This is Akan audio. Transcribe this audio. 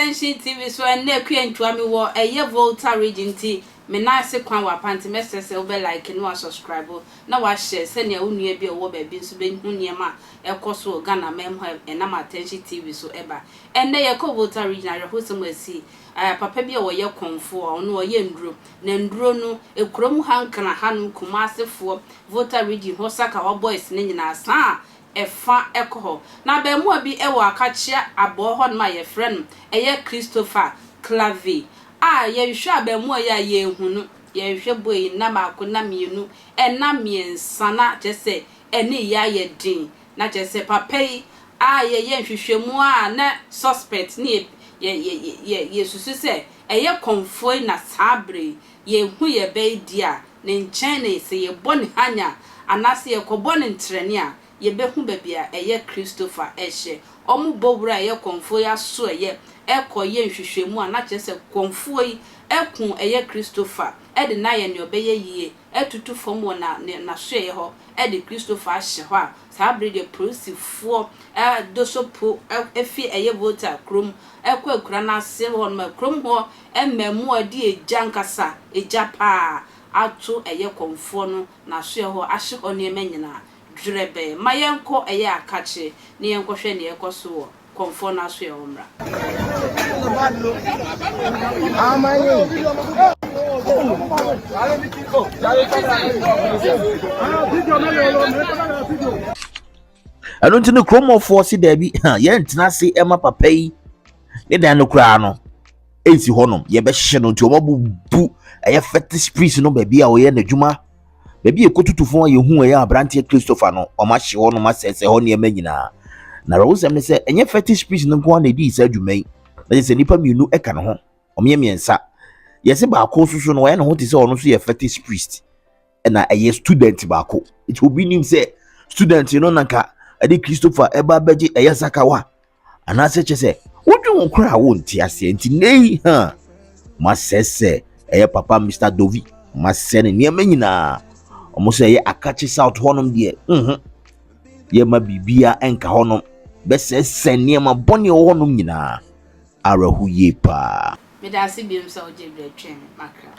attention TV so and ne kwentua me wo eye Volta region ti me na se kwan wa panti message se obe like no subscribe na wa share se ne onua bi wo ba bi so be hu niema ekoso Ghana memho na ma attention TV so eba enne ye ko Volta region ahwe so masi papa bi wo ye konfo no ye nduro na nduro no ekrom hankana hanu kumasefo Volta region ho saka wa boys ne nyina sa efa ekoho na be mu abi e wa akachia abo ho na ye friend eye Christopher Clave ye hwe abe mu ya ye hunu ye hwe boy na mako na mienu na miensa na jese ene ya ye din na jese papa yi ye hwehwemu na suspect ni ye susu se eye konfoi na sabre ye hu ye be dia ne nchen se ye boni hanya anase ye koboni ntrene a ye behu babia eye Christopher ehye omu bowura ye konfo ya so eye ekoye nhwehwemu na chese konfo yi ekun eye Christopher de na ye ne obeye yie etutu fom na so ye ho de Christopher ahye ho a sabre de prosifo dosopo efi eye Volta krom ekura na se ho ma krom ho emmemu ade eja nkasa eja pa ato eye konfo no na so ye ho ahye ho ne manyina drebe mayenko eye akache ne yenko hwe ne ekoso konfo na so ye omra anu ntine kromo force dabi ye ntina se ema papa yi ne dan no kra no ensi honom ye be hye no nti omabubu eye fetish priest no baby a wo ye n'adwuma baby ekotutufo ye hu eye abrante Christopher no omahye ho no masese ho ne nyina na rawusem ne se enye fetish priest no ko na di isa adwuma yi na se nipa mienu eka no ho omye miensa ye se ba ko susu no ye no ho ti se ono so ye fetish priest na eye student ba ko it will be nim se student no nanka ade Christopher eba beji eye sakawa ana se che se wodwu nkra wo nti ase nti nei masese eye papa Mr. Dovi masene niema nyina omo se ye akachi south honum de ye ma bibia enka honum be se niema boni honum nyina arahu ye pa me da se bi mso oje bre twen makra